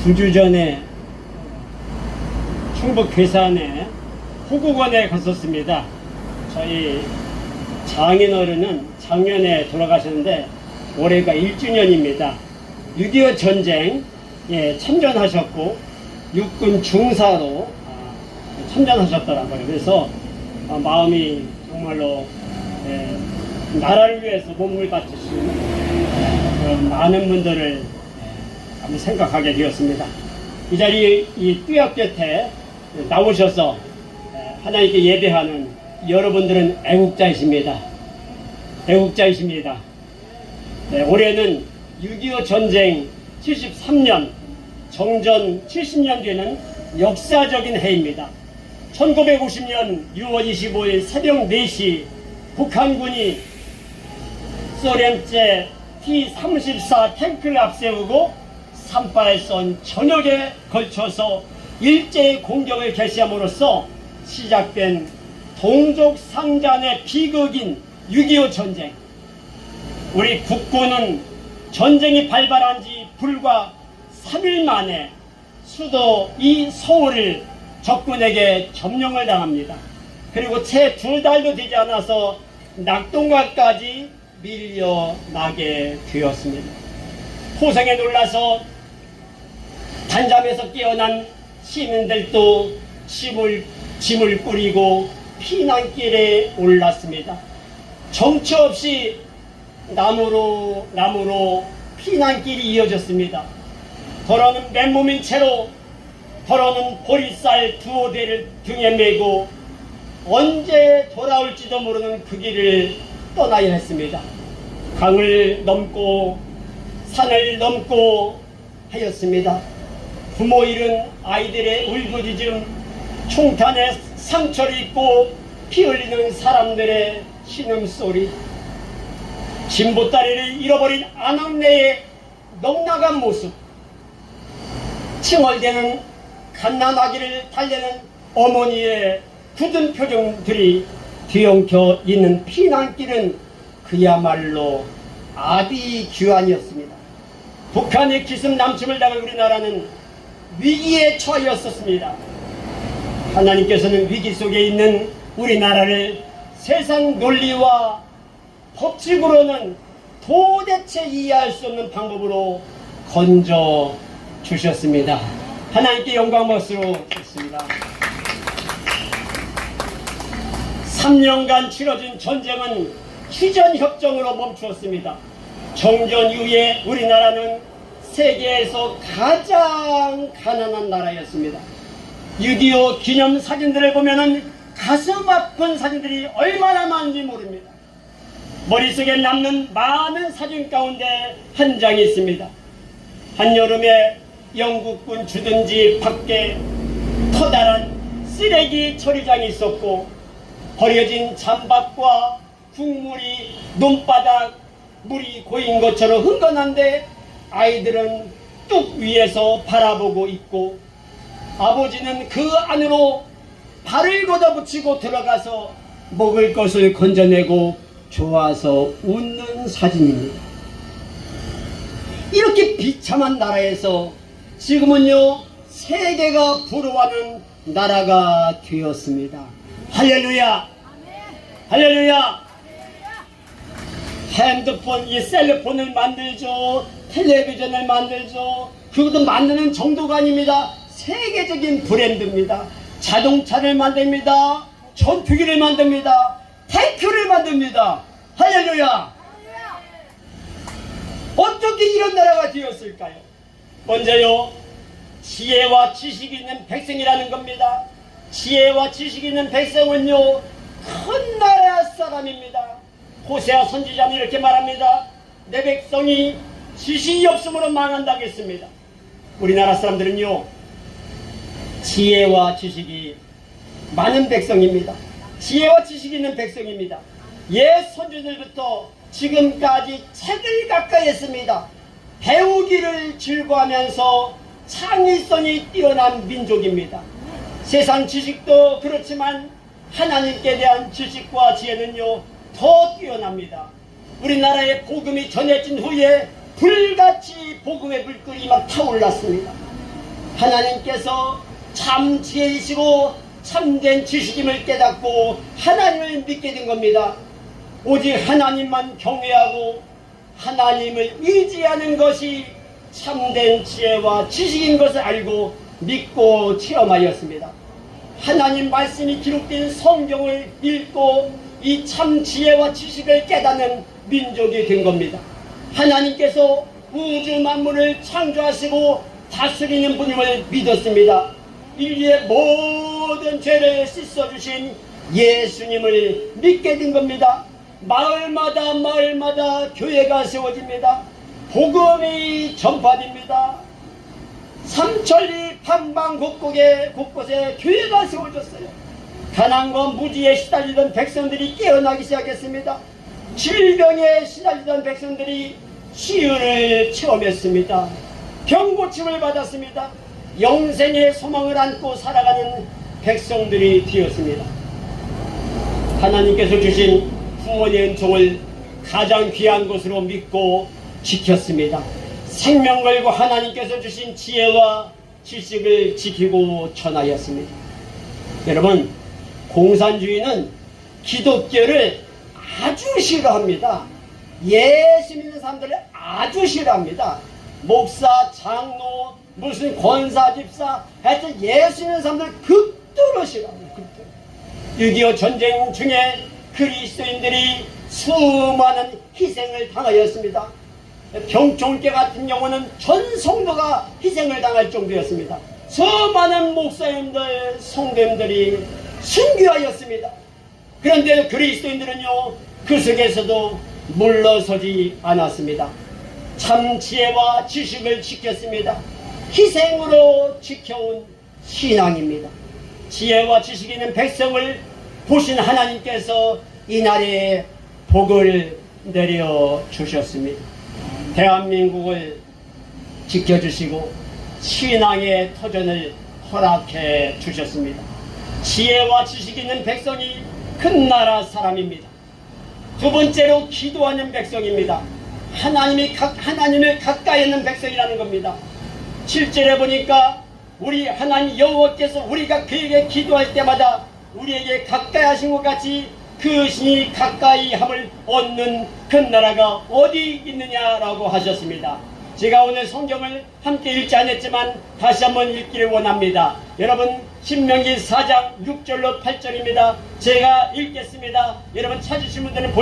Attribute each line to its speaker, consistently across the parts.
Speaker 1: 2주 전에 충북 괴산에 호국원에 갔었습니다. 저희 장인어른은 작년에 돌아가셨는데 올해가 1주년입니다. 6.25 전쟁 참전하셨고 육군 중사로 참전하셨더라고요. 그래서 마음이 정말로 나라를 위해서 몸을 바치신 많은 분들을 한번 생각하게 되었습니다. 이 자리에 이 뚜약 곁에 나오셔서 하나님께 예배하는 여러분들은 애국자이십니다. 애국자이십니다. 올해는 6.25 전쟁 73년 정전 70년 되는 역사적인 해입니다. 1950년 6월 25일 새벽 4시 북한군이 소련제 T-34 탱크를 앞세우고 38선 전역에 걸쳐서 일제히 공격을 개시함으로써 시작된 동족 상잔의 비극인 6.25 전쟁. 우리 국군은 전쟁이 발발한 지 불과 3일 만에 수도 이 서울을 적군에게 점령을 당합니다. 그리고 채 2달도 되지 않아서 낙동강까지 밀려나게 되었습니다. 포성에 놀라서 단잠에서 깨어난 시민들도 짐을 꾸리고 피난길에 올랐습니다. 정처 없이 나무로 피난길이 이어졌습니다. 더러는 맨몸인 채로 더러는 보리쌀 2호대를 등에 메고 언제 돌아올지도 모르는 그 길을 떠나야 했습니다. 강을 넘고 산을 넘고 하였습니다. 부모 잃은 아이들의 울부짖음, 총탄에 상처를 입고 피 흘리는 사람들의 신음소리, 진보다리를 잃어버린 아낙네의 넉나간 모습, 칭얼대는 갓난아기를 달래는 어머니의 굳은 표정들이 뒤엉켜 있는 피난길은 그야말로 아비규환이었습니다. 북한의 기습 남침을 당한 우리나라는 위기에 처하였었습니다. 하나님께서는 위기 속에 있는 우리나라를 세상 논리와 법칙으로는 도대체 이해할 수 없는 방법으로 건져 주셨습니다. 하나님께 영광 박수로 드립니다. 3년간 치러진 전쟁은 휴전협정으로 멈추었습니다. 정전 이후에 우리나라는 세계에서 가장 가난한 나라였습니다. 6.25 기념 사진들을 보면은 가슴 아픈 사진들이 얼마나 많은지 모릅니다. 머릿속에 남는 많은 사진 가운데 한 장이 있습니다. 한여름에 영국군 주둔지 밖에 커다란 쓰레기 처리장이 있었고 버려진 잔밥과 국물이 논바닥 물이 고인 것처럼 흥건한데 아이들은 뚝 위에서 바라보고 있고 아버지는 그 안으로 발을 걷어붙이고 들어가서 먹을 것을 건져내고 좋아서 웃는 사진입니다. 이렇게 비참한 나라에서 지금은요 세계가 부러워하는 나라가 되었습니다. 할렐루야! 할렐루야! 핸드폰, 이 셀폰을 만들죠. 텔레비전을 만들죠. 그것도 만드는 정도가 아닙니다. 세계적인 브랜드입니다. 자동차를 만듭니다. 전투기를 만듭니다. 탱크를 만듭니다. 할렐루야! 어떻게 이런 나라가 되었을까요? 먼저요, 지혜와 지식이 있는 백성이라는 겁니다. 지혜와 지식이 있는 백성은요, 큰 나라 사람입니다. 호세아 선지자는 이렇게 말합니다. 내 백성이 지식이 없음으로 망한다고 했습니다. 우리나라 사람들은요, 지혜와 지식이 많은 백성입니다. 지혜와 지식이 있는 백성입니다. 옛 선조들부터 지금까지 책을 가까이 했습니다. 배우기를 즐거워하면서 창의성이 뛰어난 민족입니다. 세상 지식도 그렇지만 하나님께 대한 지식과 지혜는요 더 뛰어납니다. 우리나라에 복음이 전해진 후에 불같이 복음의 불길이 막 타올랐습니다. 하나님께서 참 지혜이시고 참된 지식임을 깨닫고 하나님을 믿게 된 겁니다. 오직 하나님만 경외하고 하나님을 의지하는 것이 참된 지혜와 지식인 것을 알고 믿고 체험하였습니다. 하나님 말씀이 기록된 성경을 읽고 이 참 지혜와 지식을 깨닫는 민족이 된 겁니다. 하나님께서 우주 만물을 창조하시고 다스리는 분임을 믿었습니다. 인류의 모든 죄를 씻어주신 예수님을 믿게 된 겁니다. 마을마다 교회가 세워집니다. 복음이 전파됩니다. 삼천리 판방 곳곳에 교회가 세워졌어요. 가난과 무지에 시달리던 백성들이 깨어나기 시작했습니다. 질병에 시달리던 백성들이 치유를 체험했습니다. 병고침을 받았습니다. 영생의 소망을 안고 살아가는 백성들이 되었습니다. 하나님께서 주신 부모의 은총을 가장 귀한 것으로 믿고 지켰습니다. 생명 걸고 하나님께서 주신 지혜와 지식을 지키고 전하였습니다. 여러분, 공산주의는 기독교를 아주 싫어합니다. 예수 믿는 사람들을 아주 싫어합니다. 목사, 장로, 무슨 권사, 집사, 하여튼 예수 믿는 사람들 극도로 싫어합니다. 극도로. 6.25 전쟁 중에 그리스도인들이 수많은 희생을 당하였습니다. 병총계 같은 경우는 전 성도가 희생을 당할 정도였습니다. 수많은 목사님들, 성도님들이 순교하였습니다. 그런데 그리스도인들은요, 그 속에서도 물러서지 않았습니다. 참 지혜와 지식을 지켰습니다. 희생으로 지켜온 신앙입니다. 지혜와 지식이 있는 백성을 보신 하나님께서 이날에 복을 내려주셨습니다. 대한민국을 지켜주시고 신앙의 터전을 허락해 주셨습니다. 지혜와 지식이 있는 백성이 큰 나라 사람입니다. 두 번째로 기도하는 백성입니다. 하나님을 가까이 있는 백성이라는 겁니다. 7절에 보니까 우리 하나님 여호와께서 우리가 그에게 기도할 때마다 우리에게 가까이 하신 것 같이 그 신이 가까이 함을 얻는 그 나라가 어디 있느냐라고 하셨습니다. 제가 오늘 성경을 함께 읽지 않았지만 다시 한번 읽기를 원합니다. 여러분, 신명기 4장 6절로 8절입니다. 제가 읽겠습니다. 여러분 찾으신 분들은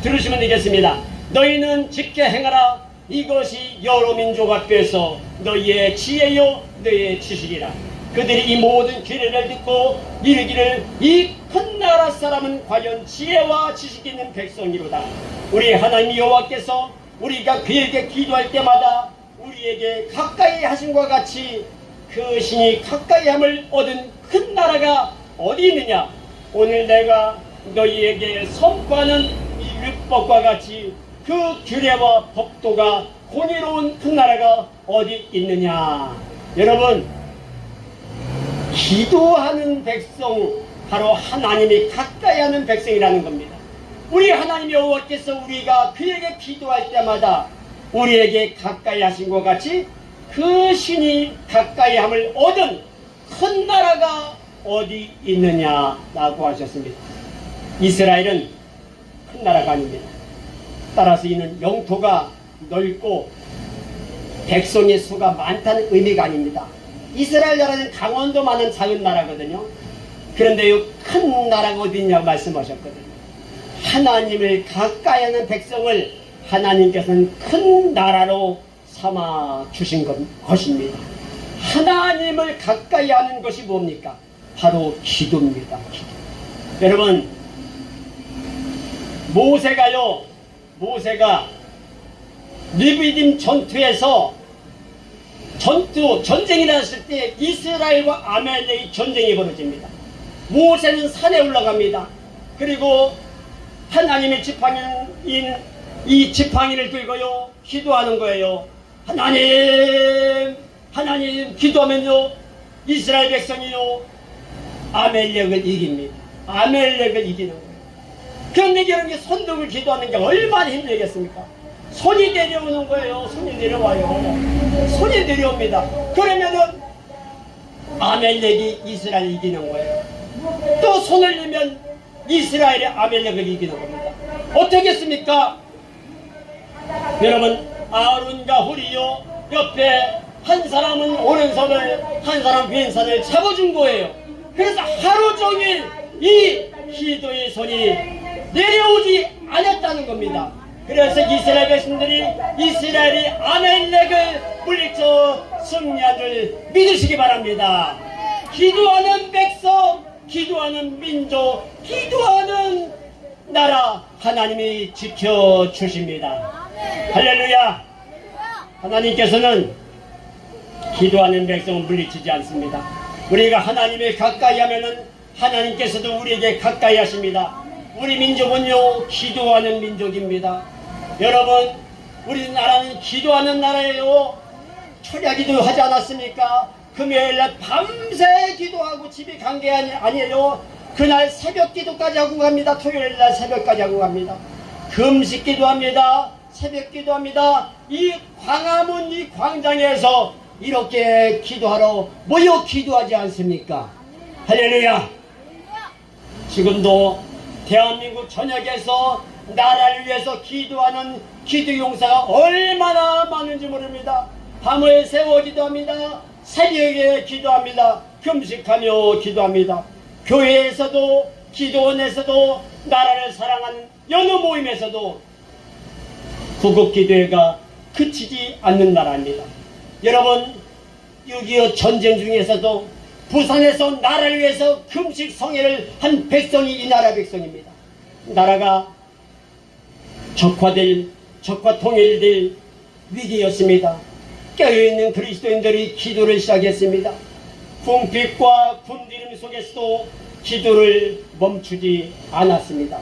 Speaker 1: 들으시면 되겠습니다. 너희는 지켜 행하라. 이것이 여러 민족 앞에서 너희의 지혜요 너희의 지식이라. 그들이 이 모든 규례를 듣고 이르기를 이 큰 나라 사람은 과연 지혜와 지식이 있는 백성이로다. 우리 하나님 여호와께서 우리가 그에게 기도할 때마다 우리에게 가까이 하신과 같이 그 신이 가까이 함을 얻은 큰 나라가 어디 있느냐. 오늘 내가 너희에게 선포하는 이 율법과 같이 그 규례와 법도가 공의로운 그 나라가 어디 있느냐. 여러분, 기도하는 백성, 바로 하나님이 가까이 하는 백성이라는 겁니다. 우리 하나님 여호와께서 우리가 그에게 기도할 때마다 우리에게 가까이 하신 것 같이 그 신이 가까이 함을 얻은 큰 나라가 어디 있느냐라고 하셨습니다. 이스라엘은 큰 나라가 아닙니다. 따라서 이는 영토가 넓고 백성의 수가 많다는 의미가 아닙니다. 이스라엘 나라는 강원도 많은 작은 나라거든요. 그런데 이 큰 나라가 어디 있냐고 말씀하셨거든요. 하나님을 가까이 하는 백성을 하나님께서는 큰 나라로 삼아 주신 것입니다. 하나님을 가까이 하는 것이 뭡니까? 바로 기도입니다. 기도. 여러분, 모세가 리비딤 전투에서 전쟁이 났을 때 이스라엘과 아말렉의 전쟁이 벌어집니다. 모세는 산에 올라갑니다. 그리고 하나님의 지팡이인 이 지팡이를 들고요 기도하는 거예요. 하나님 기도하면요 이스라엘 백성이요 아말렉을 이깁니다. 아말렉을 이기는 거예요. 그런데 이런 게 손들고 기도하는 게 얼마나 힘들겠습니까? 손이 내려오는 거예요. 손이 내려와요. 손이 내려옵니다. 그러면은 아멜렉이 이스라엘을 이기는 거예요. 또 손을 내면 이스라엘이 아멜렉을 이기는 겁니다. 어떻겠습니까? 여러분, 아론과 훌이요 옆에 한 사람은 오른손을 한 사람 왼손을 잡아준 거예요. 그래서 하루 종일 이 기도의 손이 내려오지 않았다는 겁니다. 그래서 이스라엘 백성들이 이스라엘이 아멜렉을 물리쳐 승리한 줄 믿으시기 바랍니다. 기도하는 백성, 기도하는 민족, 기도하는 나라 하나님이 지켜주십니다. 할렐루야. 하나님께서는 기도하는 백성을 물리치지 않습니다. 우리가 하나님을 가까이 하면은 하나님께서도 우리에게 가까이 하십니다. 우리 민족은요 기도하는 민족입니다. 여러분, 우리나라는 기도하는 나라예요. 철야기도 하지 않았습니까? 금요일날 밤새 기도하고 집에 간 게 아니에요. 그날 새벽 기도까지 하고 갑니다. 토요일날 새벽까지 하고 갑니다. 금식 기도합니다. 새벽 기도합니다. 이 광화문 이 광장에서 이렇게 기도하러 모여 기도하지 않습니까? 할렐루야. 지금도 대한민국 전역에서 나라를 위해서 기도하는 기도용사가 얼마나 많은지 모릅니다. 밤을 새워 기도합니다. 새벽에 기도합니다. 금식하며 기도합니다. 교회에서도 기도원에서도 나라를 사랑하는 여느 모임에서도 구국기도회가 그치지 않는 나라입니다. 여러분, 6.25 전쟁 중에서도 부산에서 나라를 위해서 금식 성회를 한 백성이 이 나라 백성입니다. 나라가 적화 통일될 위기였습니다. 깨어있는 그리스도인들이 기도를 시작했습니다. 궁핍과 굶주림 속에서도 기도를 멈추지 않았습니다.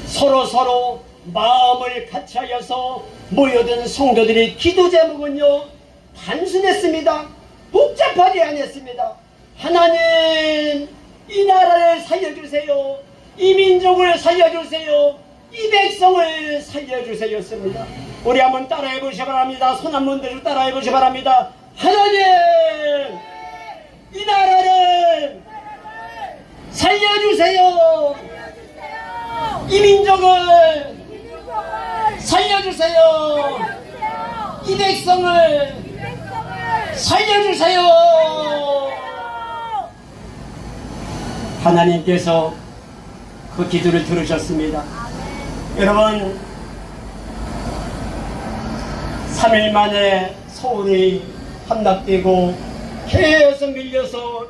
Speaker 1: 서로 마음을 같이하여서 모여든 성도들의 기도 제목은요 단순했습니다. 복잡하지 않았습니다. 하나님, 이 나라를 살려주세요. 이 민족을 살려주세요. 이 백성을 살려주세요였습니다. 우리 한번 따라해 보시기 바랍니다. 손 한번 들고 따라해 보시기 바랍니다. 하나님, 이 나라를 살려주세요. 이 민족을 살려주세요. 이 백성을 살려주세요. 하나님께서 그 기도를 들으셨습니다. 여러분, 3일 만에 서울이 함락되고 계속 밀려서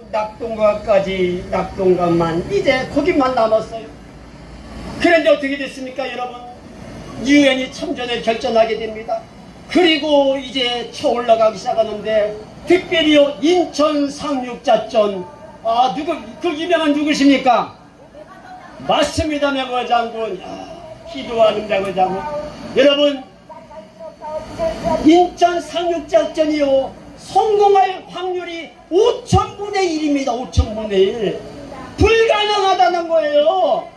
Speaker 1: 낙동강만 이제 거기만 남았어요. 그런데 어떻게 됐습니까, 여러분? 유엔이 참전을 결정하게 됩니다. 그리고 이제 쳐 올라가기 시작하는데 특별히요 인천 상륙작전, 그 유명한 누구십니까? 맞습니다, 명호 장군. 기도하는 명호 장군. 여러분, 인천 상륙작전이요 성공할 확률이 5000분의 1입니다. 5000분의 1. 불가능하다는 거예요.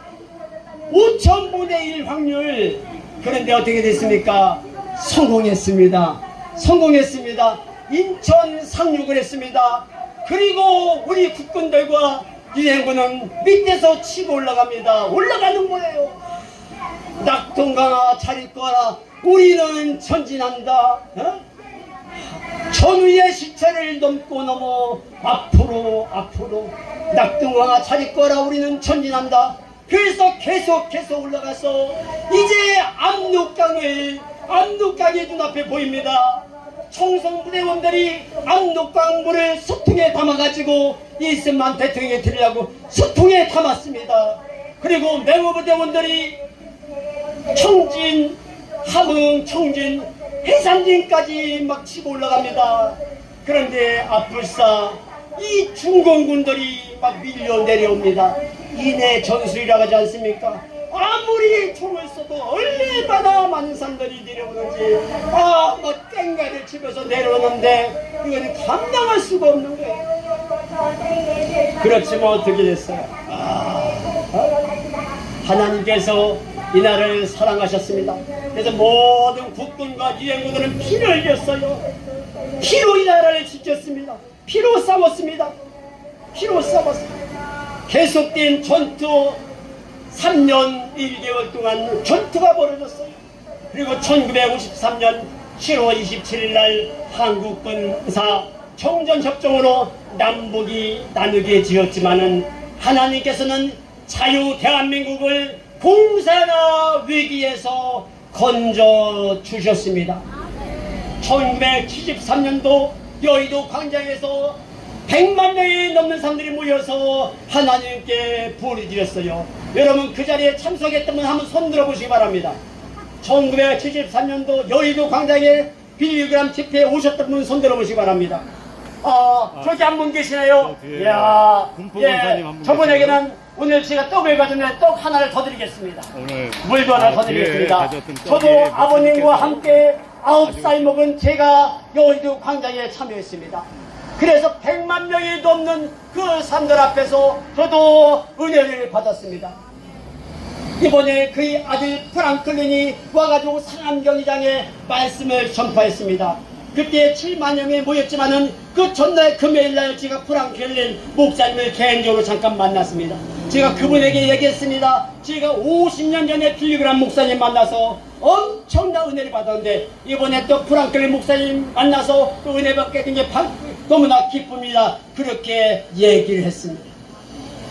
Speaker 1: 5000분의 1 확률. 그런데 어떻게 됐습니까? 성공했습니다. 인천 상륙을 했습니다. 그리고 우리 국군들과 유엔군은 밑에서 치고 올라가는 거예요. 낙동강아 잘 있거라. 우리는 전진한다. 전우의 시체를 넘어 앞으로 낙동강아 잘 있거라. 우리는 전진한다. 그래서 계속 올라가서 이제 압록강이 눈앞에 보입니다. 청송부대원들이 압록강 물을 수통에 담아가지고 이승만 대통령에 드리려고 수통에 담았습니다. 그리고 맹호부대원들이 청진, 함흥, 청진, 해산진까지 막 치고 올라갑니다. 그런데 앞불사 이 중공군들이 막 밀려 내려옵니다. 인해 전술이라고 하지 않습니까? 아무리 총을 쏘도 얼마나 많은 사람들이 내려오는지 막 땡가를 치면서 내려오는데 이거는 감당할 수가 없는 거예요. 그렇지만 어떻게 됐어요? 하나님께서 이 나라를 사랑하셨습니다. 그래서 모든 국군과 유엔군들은 피를 흘렸어요. 피로 이 나라를 지켰습니다. 피로 싸웠습니다. 피로 싸웠습니다. 계속된 전투 3년 1개월 동안 전투가 벌어졌어요. 그리고 1953년 7월 27일 날 한국군사 청전협정으로 남북이 나누게 지었지만은 하나님께서는 자유 대한민국을 공산화 위기에서 건져 주셨습니다. 1973년도 여의도 광장에서 100만 명이 넘는 사람들이 모여서 하나님께 부르짖었어요. 여러분 그 자리에 참석했던 분 한번 손 들어보시기 바랍니다. 1973년도 여의도 광장에 빌리그람 집회에 오셨던 분 손 들어보시기 바랍니다. 저기 한 분 계시네요. 이야, 예, 저분에게는 오늘 제가 떡을 가지면 떡 하나를 더 드리겠습니다.
Speaker 2: 오늘
Speaker 1: 물도 하나 더 드리겠습니다. 저도 아버님과 함께 9살 먹은 제가 여의도 광장에 참여했습니다. 그래서 100만 명이 넘는 그 사람들 앞에서 저도 은혜를 받았습니다. 이번에 그의 아들 프랑클린이 와가지고 상암경기장에 말씀을 전파했습니다. 그때 7만 명이 모였지만은 그 전날 금요일날 제가 프랑클린 목사님을 개인적으로 잠깐 만났습니다. 제가 그분에게 얘기했습니다. 제가 50년 전에 빌리그람 목사님 만나서 엄청난 은혜를 받았는데 이번에 또 프랑클린 목사님 만나서 또 은혜 받게 된 게 너무나 기쁩니다. 그렇게 얘기를 했습니다.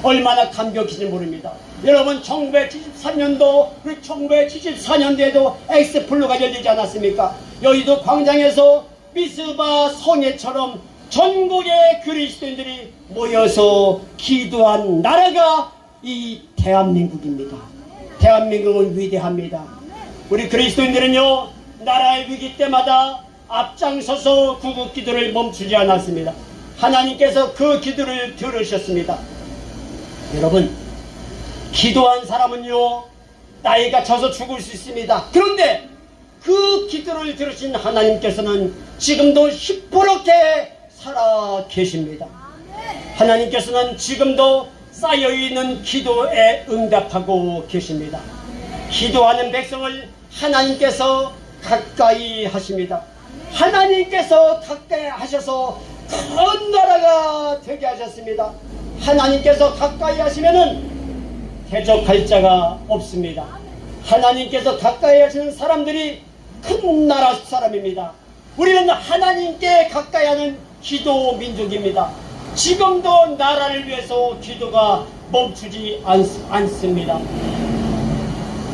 Speaker 1: 얼마나 감격인지 모릅니다. 여러분 1973년도 그리고 1974년도에도 엑스플로가 열리지 않았습니까? 여의도 광장에서 미스바 성회처럼 전국의 그리스도인들이 모여서 기도한 나라가 이 대한민국입니다. 대한민국은 위대합니다. 우리 그리스도인들은요 나라의 위기 때마다 앞장서서 구국 기도를 멈추지 않았습니다. 하나님께서 그 기도를 들으셨습니다. 여러분 기도한 사람은요 나이가 져서 죽을 수 있습니다. 그런데 그 기도를 들으신 하나님께서는 지금도 시퍼렇게 살아 계십니다. 하나님께서는 지금도 쌓여있는 기도에 응답하고 계십니다. 기도하는 백성을 하나님께서 가까이 하십니다. 하나님께서 가까이 하셔서 큰 나라가 되게 하셨습니다. 하나님께서 가까이 하시면은 대적할 자가 없습니다. 하나님께서 가까이 하시는 사람들이 큰 나라 사람입니다. 우리는 하나님께 가까이 하는 기도 민족입니다. 지금도 나라를 위해서 기도가 멈추지 않습니다.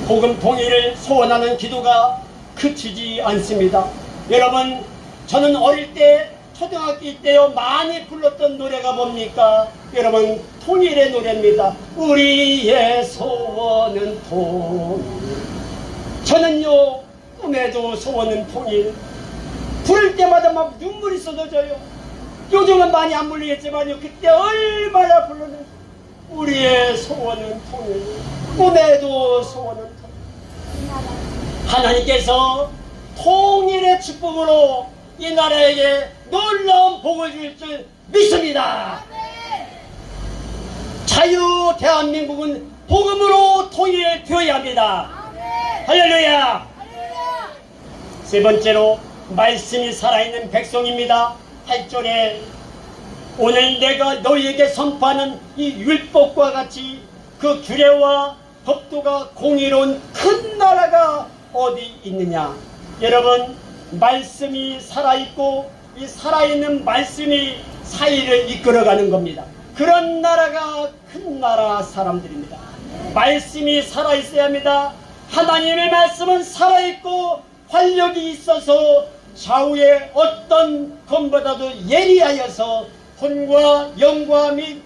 Speaker 1: 복음 통일을 소원하는 기도가 그치지 않습니다. 여러분 저는 어릴 때 초등학교 때요 많이 불렀던 노래가 뭡니까? 여러분 통일의 노래입니다. 우리의 소원은 통일. 저는요 꿈에도 소원은 통일. 부를 때마다 막 눈물이 쏟아져요. 요즘은 많이 안 불리겠지만요 그때 얼마나 불렀는지. 우리의 소원은 통일. 꿈에도 소원은 통일. 하나님께서 통일의 축복으로 이 나라에게 놀라운 복을 줄 줄 믿습니다. 자유 대한민국은 복음으로 통일되어야 합니다. 할렐루야. 세 번째로 말씀이 살아있는 백성입니다. 8절에 오늘 내가 너희에게 선포하는 이 율법과 같이 그 규례와 법도가 공의로운 큰 나라가 어디 있느냐. 여러분 말씀이 살아있고 이 살아있는 말씀이 사이를 이끌어가는 겁니다. 그런 나라가 큰 나라 사람들입니다. 말씀이 살아있어야 합니다. 하나님의 말씀은 살아있고 활력이 있어서 좌우의 어떤 검보다도 예리하여서 혼과 영과 및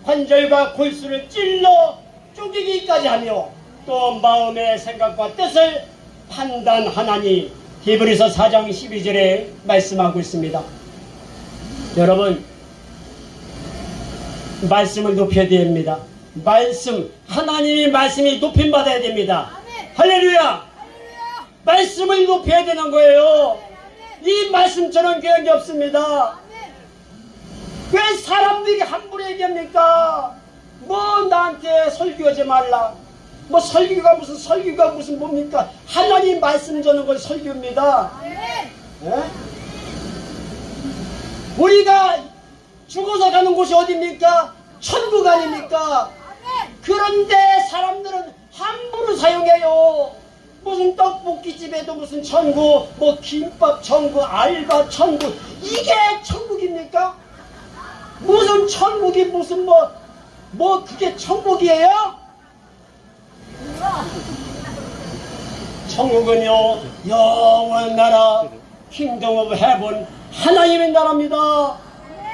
Speaker 1: 관절과 골수를 찔러 쪼개기까지 하며 또 마음의 생각과 뜻을 판단하나니 히브리서 4장 12절에 말씀하고 있습니다. 여러분 말씀을 높여야 됩니다. 말씀 하나님의 말씀이 높임받아야 됩니다. 할렐루야. 말씀을 높여야 되는 거예요. 이 말씀처럼 귀한 게 없습니다. 왜 사람들이 함부로 얘기합니까? 뭐 나한테 설교하지 말라. 뭐 설교가 무슨 뭡니까? 하나님 말씀 전하는 건 설교입니다. 네? 우리가 죽어서 가는 곳이 어디입니까? 천국 아닙니까? 그런데 사람들은 함부로 사용해요. 무슨 떡볶이집에도 무슨 천국, 뭐 김밥 천국, 알바 천국, 이게 천국입니까? 무슨 천국이 무슨 뭐 그게 천국이에요? 천국은요, 영원한 나라, 킹덤 오브 헤븐, 하나님의 나라입니다.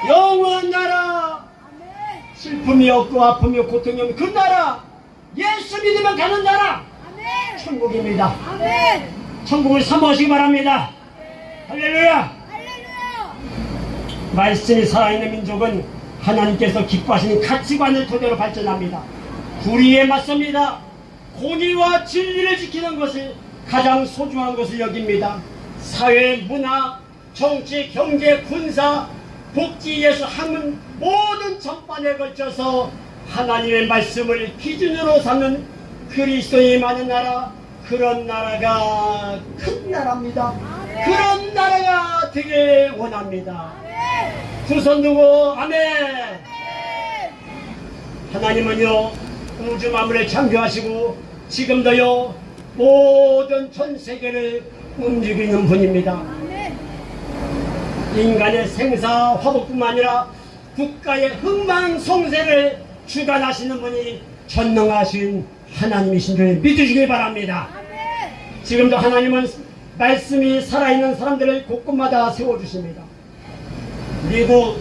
Speaker 1: 영원한 나라, 슬픔이 없고 아픔이 없고 고통이 없는 그 나라, 예수 믿으면 가는 나라, 천국입니다. 천국을 사모하시기 바랍니다. 할렐루야. 말씀이 살아있는 민족은 하나님께서 기뻐하시는 가치관을 토대로 발전합니다. 불의에 맞섭니다. 공의와 진리를 지키는 것을 가장 소중한 것을 여깁니다. 사회, 문화, 정치, 경제, 군사, 복지, 예수, 학문 모든 전반에 걸쳐서 하나님의 말씀을 기준으로 삼는 그리스도인이 많은 나라, 그런 나라가 큰 나라입니다. 그런 나라가 되길 원합니다. 두 손 두고 아멘. 하나님은요 우주 만물을 창조하시고 지금도요 모든 전 세계를 움직이는 분입니다. 인간의 생사 화복뿐만 아니라 국가의 흥망성쇠를 주관하시는 분이 전능하신 하나님이신 줄 믿으시기 바랍니다. 지금도 하나님은 말씀이 살아있는 사람들을 곳곳마다 세워주십니다. 미국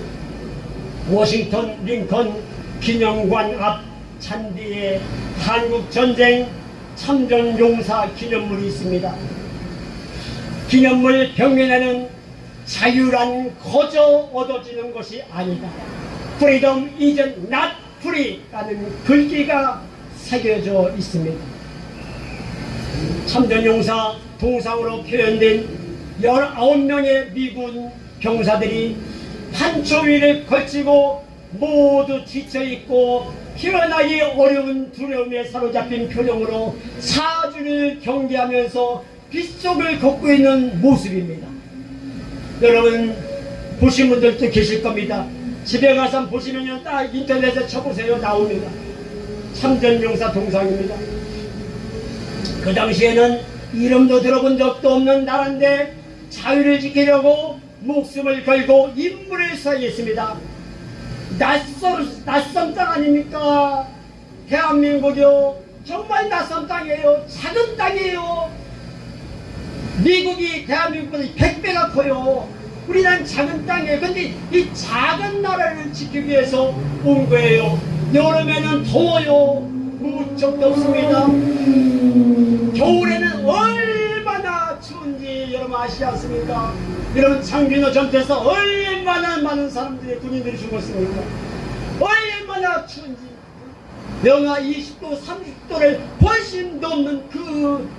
Speaker 1: 워싱턴 링컨 기념관 앞 잔디에 한국전쟁 참전용사 기념물이 있습니다. 기념물 벽면에는 자유란 거저 얻어지는 것이 아니다. Freedom is not free 라는 글귀가 새겨져 있습니다. 참전용사 동상으로 표현된 19명의 미군 병사들이 한초위를 걸치고 모두 지쳐있고 피어나기 어려운 두려움에 사로잡힌 표정으로 사주를 경계하면서 빗속을 걷고 있는 모습입니다. 여러분 보신 분들도 계실 겁니다. 집에 가서 보시면요 딱 인터넷에 쳐보세요. 나옵니다. 참전용사 동상입니다. 그 당시에는 이름도 들어본 적도 없는 나라인데 자유를 지키려고 목숨을 걸고 인물을 사했습니다. 낯선 땅 아닙니까? 대한민국이요 정말 낯선 땅이에요. 작은 땅이에요. 미국이 대한민국보다 100배가 커요. 우리는 작은 땅이에요. 근데 이 작은 나라를 지키기 위해서 온 거예요. 여름에는 더워요. 무척 덥습니다. 겨울에는 얼마나 추운지 여러분 아시지 않습니까? 여러분 장비노 전투에서 얼마나 많은 사람들이 군인들이 죽었습니까? 얼마나 추운지 영하 20도 30도를 훨씬 넘는 그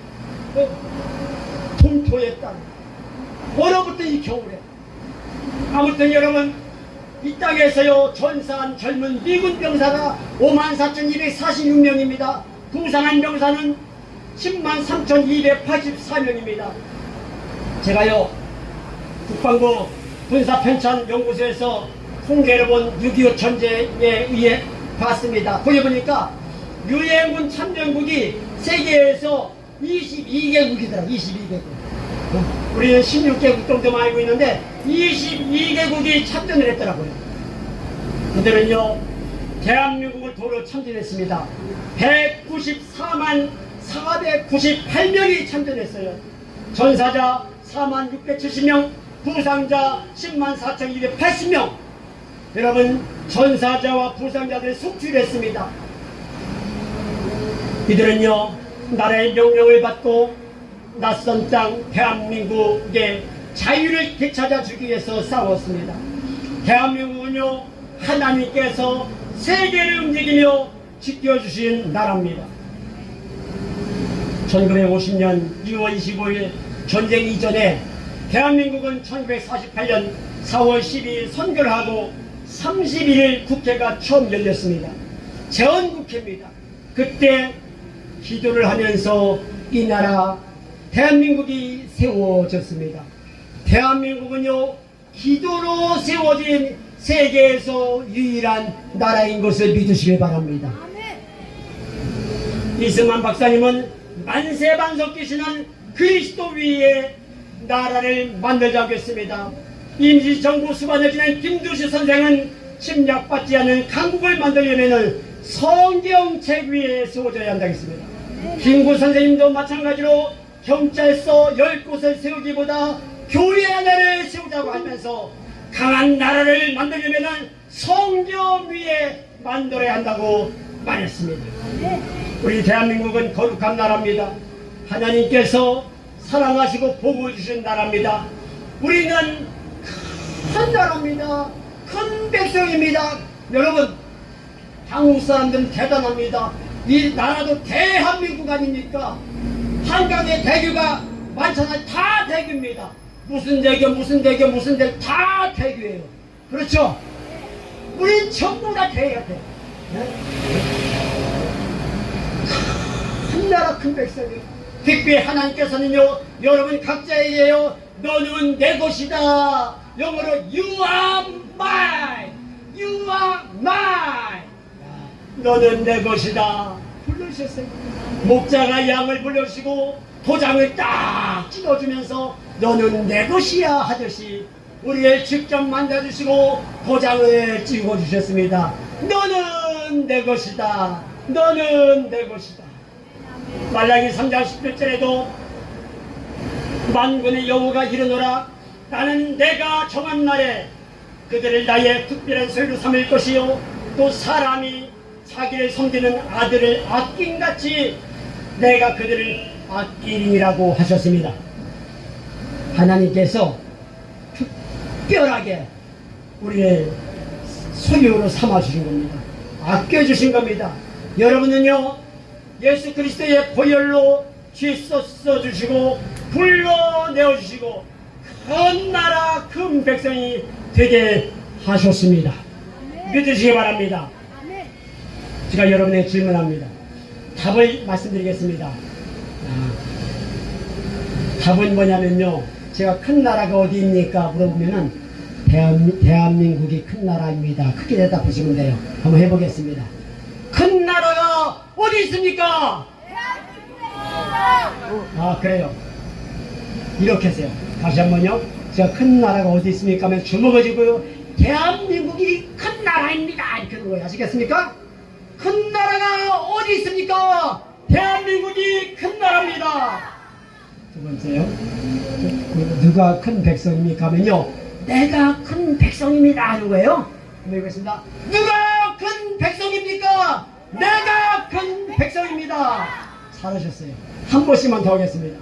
Speaker 1: 동토의 땅 얼어붙은 이 겨울에 아무튼 여러분 이 땅에서요 전사한 젊은 미군 병사가 54,246명입니다. 부상한 병사는 103,284명입니다. 제가요 국방부 군사편찬연구소에서 통계를 본 6.25 전쟁에 의해 봤습니다. 거기 보니까 유엔군 참전국이 세계에서 22개국이더라. 22개국. 우리는 16개국 정도만 알고 있는데 22개국이 참전을 했더라고요. 그들은요 대한민국을 도로 참전했습니다. 194만 498명이 참전했어요. 전사자 4만 670명, 부상자 10만 4,280명. 여러분 전사자와 부상자들이 속출했습니다. 이들은요 나라의 명령을 받고 낯선 땅 대한민국의 자유를 되찾아주기 위해서 싸웠습니다. 대한민국은요 하나님께서 세계를 움직이며 지켜주신 나라입니다. 1950년 6월 25일 전쟁 이전에 대한민국은 1948년 4월 12일 선거를 하고 31일 국회가 처음 열렸습니다. 재헌국회입니다. 그때 기도를 하면서 이 나라 대한민국이 세워졌습니다. 대한민국은요 기도로 세워진 세계에서 유일한 나라인 것을 믿으시길 바랍니다. 이승만 박사님은 만세반석기시는 그리스도 위에 나라를 만들자고 했습니다. 임시정부 수반을 지낸 김두시 선생은 침략받지 않는 강국을 만들려면 성경책 위에 세워져야 한다고 했습니다. 김구 선생님도 마찬가지로 경찰서 10곳을 세우기보다 교회 하나를 세우자고 하면서 강한 나라를 만들려면 성경 위에 만들어야 한다고 말했습니다. 우리 대한민국은 거룩한 나라입니다. 하나님께서 사랑하시고 복을 주신 나라입니다. 우리는 큰 나라입니다. 큰 백성입니다. 여러분, 한국 사람들은 대단합니다. 이 나라도 대한민국 아닙니까? 한강에 대교가 많잖아요. 다 대교입니다. 무슨 대교 다 대교예요. 그렇죠? 우리 전부 다 대야 돼. 네? 큰 나라 큰 백성이에요. 특별히 하나님께서는요, 여러분 각자에게요, 너는 내 것이다. 영어로 You are mine. You are mine. 너는 내 것이다. 불러주셨어요. 목자가 양을 불러주시고 도장을 딱 찍어주면서 너는 내 것이야 하듯이 우리를 직접 만나주시고 도장을 찍어주셨습니다. 너는 내 것이다. 너는 내 것이다. 말라기 3장 11절에도 만군의 여호와가 이르노라 나는 내가 정한 날에 그들을 나의 특별한 소유로 삼을 것이요 또 사람이 자기를 섬기는 아들을 아낀같이 내가 그들을 아끼리라고 하셨습니다. 하나님께서 특별하게 우리를 소유로 삼아주신 겁니다. 아껴주신 겁니다. 여러분은요 예수 그리스도의 보혈로 죄 씻어주시고 불러내어주시고 큰 나라 큰 백성이 되게 하셨습니다. 믿으시기 바랍니다. 제가 여러분에게 질문합니다. 답을 말씀드리겠습니다. 답은 뭐냐면요, 제가 큰 나라가 어디입니까 물어보면은 대한민국이 큰 나라입니다. 크게 대답하시면 돼요. 한번 해보겠습니다. 큰 나라가 어디 있습니까? 아, 그래요. 이렇게 하세요. 다시 한번요. 제가 큰 나라가 어디 있습니까 하면 주먹을 쥐고요, 대한민국이 큰 나라입니다 이렇게 하는 거예요. 아시겠습니까? 큰 나라가 어디 있습니까? 대한민국이 큰 나라입니다. 두 번째요. 누가 큰 백성입니까 하면요, 내가 큰 백성입니다 하는 거예요. 한번 해보겠습니다. 누가 큰 백성입니까? 내가 큰 백성입니다. 잘하셨어요. 한 번씩만 더 하겠습니다.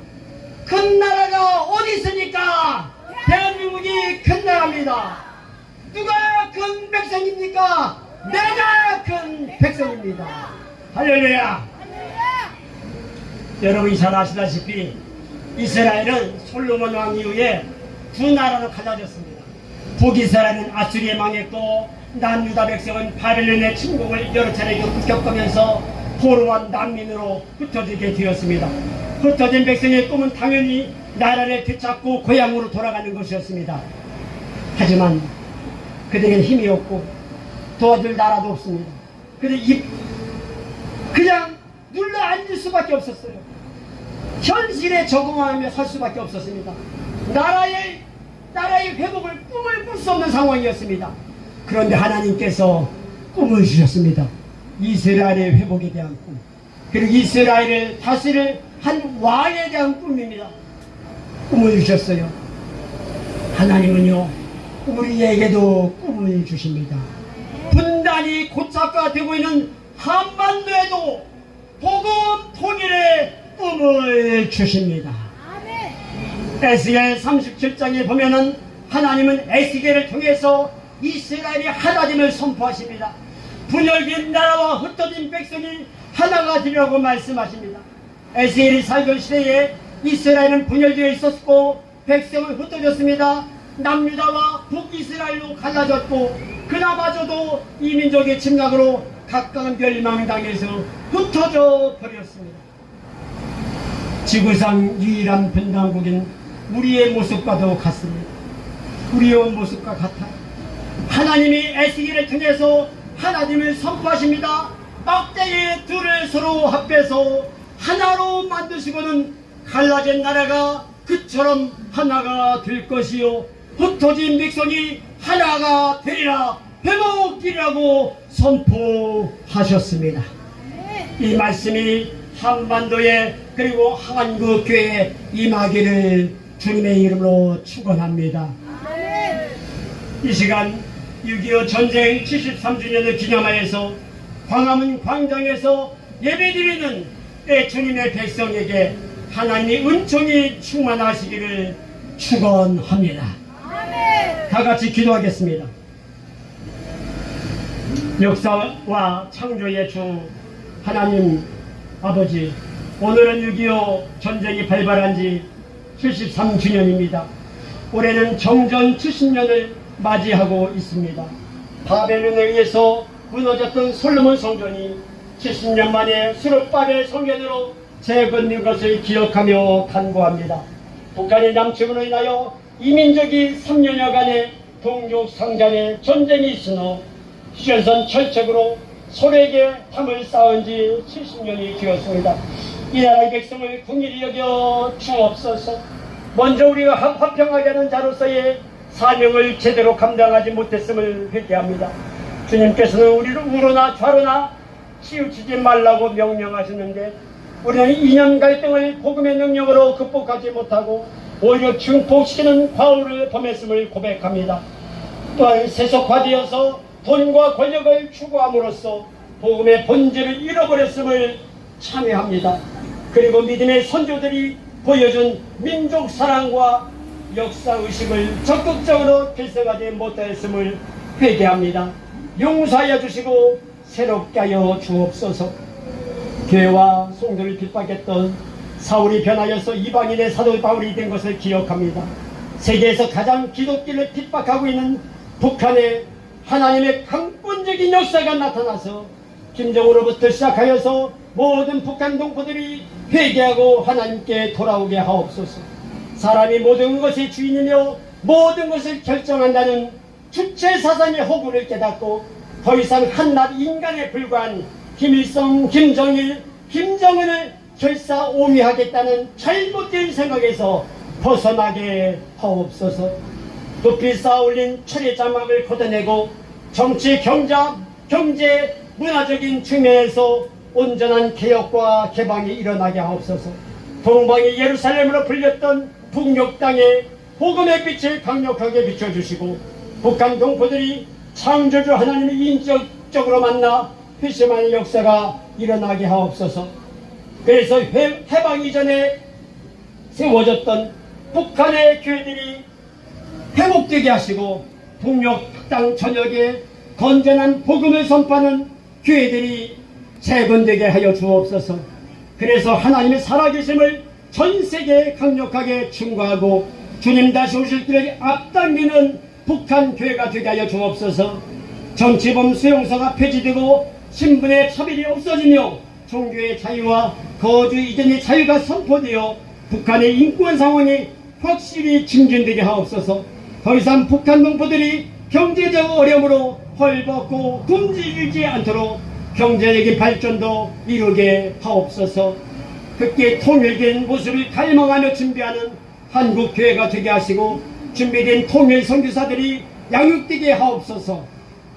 Speaker 1: 큰 나라가 어디 있습니까? 대한민국이 큰 나라입니다. 누가 큰 백성입니까? 내가 큰 백성입니다. 할렐루야. 여러분이 잘 아시다시피 이스라엘은 솔로몬 왕 이후에 두 나라로 갈라졌습니다. 북이스라엘은 아수리에 망했고 남유다 백성은 바벨론의 침공을 여러 차례 겪으면서 포로와 난민으로 흩어지게 되었습니다. 흩어진 백성의 꿈은 당연히 나라를 되찾고 고향으로 돌아가는 것이었습니다. 하지만 그들에게 힘이 없고 도와줄 나라도 없습니다. 그냥 눌러 앉을 수밖에 없었어요. 현실에 적응하며 살 수밖에 없었습니다. 나라의 회복을 꿈을 꿀 수 없는 상황이었습니다. 그런데 하나님께서 꿈을 주셨습니다. 이스라엘의 회복에 대한 꿈, 그리고 이스라엘을 다스릴 한 왕에 대한 꿈입니다. 꿈을 주셨어요. 하나님은요, 우리에게도 꿈을 주십니다. 분단이 고착화 되고 있는 한반도에도 복음 통일의 꿈을 주십니다. 에스겔 37장에 보면은 하나님은 에스겔을 통해서 이스라엘이 하나님을 선포하십니다. 분열된 나라와 흩어진 백성이 하나가 되리라고 말씀하십니다. 에스겔이 살던 시대에 이스라엘은 분열되어 있었고 백성은 흩어졌습니다. 남유다와 북이스라엘로 갈라졌고 그나마저도 이민족의 침략으로 각각 멸망당해서 흩어져 버렸습니다. 지구상 유일한 분단국인 우리의 모습과도 같습니다. 우리의 모습과 같아요. 하나님이 에스겔을 통해서 하나님을 선포하십니다. 막대기 둘을 서로 합해서 하나로 만드시고는 갈라진 나라가 그처럼 하나가 될 것이요 흩어진 백성이 하나가 되리라 회복되리라고 선포하셨습니다. 이 말씀이 한반도에 그리고 한국교회에 임하기를 주님의 이름으로 축원합니다. 이 시간 6.25 전쟁 73주년을 기념하여서 광화문 광장에서 예배드리는 주님의 백성에게 하나님의 은총이 충만하시기를 축원합니다. 다 같이 기도하겠습니다. 역사와 창조의 주 하나님 아버지, 오늘은 6.25 전쟁이 발발한 지 73주년입니다. 올해는 정전 70년을 맞이하고 있습니다. 바벨론에 의해서 무너졌던 솔로몬 성전이 70년 만에 수르바벨 성전으로 재건된 것을 기억하며 간구합니다. 북한의 남침으로 인하여 이민족이 3년여간의 동족상잔의 전쟁이 있으나 휴전선 철책으로 소래에게 탐을 쌓은 지 70년이 되었습니다. 이 나라의 백성을 긍휼히 여겨 주옵소서. 먼저 우리가 화평하게 하는 자로서의 사명을 제대로 감당하지 못했음을 회개합니다. 주님께서는 우리를 우로나 좌로나 치우치지 말라고 명령하시는데 우리는 이념 갈등을 복음의 능력으로 극복하지 못하고 오히려 증폭시키는 과오를 범했음을 고백합니다. 또한 세속화되어서 돈과 권력을 추구함으로써 복음의 본질을 잃어버렸음을 참회합니다. 그리고 믿음의 선조들이 보여준 민족 사랑과 역사의식을 적극적으로 필성하지 못하였음을 회개합니다. 용서하여 주시고 새롭게 하여 주옵소서. 교회와 성도를 핍박했던 사울이 변하여서 이방인의 사도 바울이 된 것을 기억합니다. 세계에서 가장 기독교를 핍박하고 있는 북한에 하나님의 강권적인 역사가 나타나서 김정은으로부터 시작하여서 모든 북한 동포들이 회개하고 하나님께 돌아오게 하옵소서. 사람이 모든 것의 주인이며 모든 것을 결정한다는 주체사상의 허구를 깨닫고 더 이상 한낱 인간에 불과한 김일성, 김정일, 김정은을 결사오미하겠다는 잘못된 생각에서 벗어나게 하옵소서. 높이 쌓아올린 철의 장막을 걷어내고 정치, 경제, 문화적인 측면에서 온전한 개혁과 개방이 일어나게 하옵소서. 동방이 예루살렘으로 불렸던 북녘 땅에 복음의 빛을 강력하게 비춰주시고 북한 동포들이 창조주 하나님을 인격적으로 만나 회심하는 역사가 일어나게 하옵소서. 그래서 해방 이전에 세워졌던 북한의 교회들이 회복되게 하시고 북녘 땅 전역에 건전한 복음을 선포하는 교회들이 재건되게 하여 주옵소서. 그래서 하나님의 살아계심을 전 세계에 강력하게 증거하고 주님 다시 오실 길을 앞당기는 북한 교회가 되게 하여 주옵소서. 정치범 수용소가 폐지되고 신분의 차별이 없어지며 종교의 자유와 거주 이전의 자유가 선포되어 북한의 인권 상황이 확실히 증진되게 하옵소서. 더 이상 북한 동포들이 경제적 어려움으로 헐벗고 굶주리지 않도록 경제적인 발전도 이루게 하옵소서. 흑계 통일된 모습을 갈망하며 준비하는 한국교회가 되게 하시고 준비된 통일 선교사들이 양육되게 하옵소서.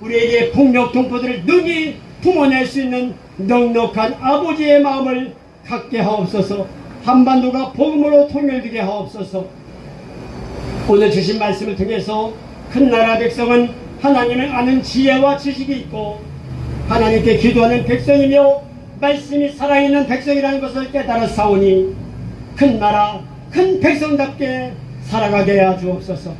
Speaker 1: 우리에게 폭력 동포들을 능히 품어낼 수 있는 넉넉한 아버지의 마음을 갖게 하옵소서. 한반도가 복음으로 통일되게 하옵소서. 오늘 주신 말씀을 통해서 큰 나라 백성은 하나님을 아는 지혜와 지식이 있고 하나님께 기도하는 백성이며 말씀이 살아있는 백성이라는 것을 깨달아 싸우니 큰 나라 큰 백성답게 살아가게 하여 주옵소서.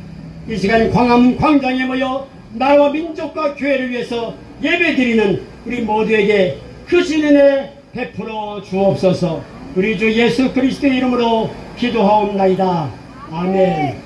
Speaker 1: 이 시간 광화문 광장에 모여 나라와 민족과 교회를 위해서 예배드리는 우리 모두에게 크신 은혜 베풀어 주옵소서. 우리 주 예수 그리스도의 이름으로 기도하옵나이다. 아멘.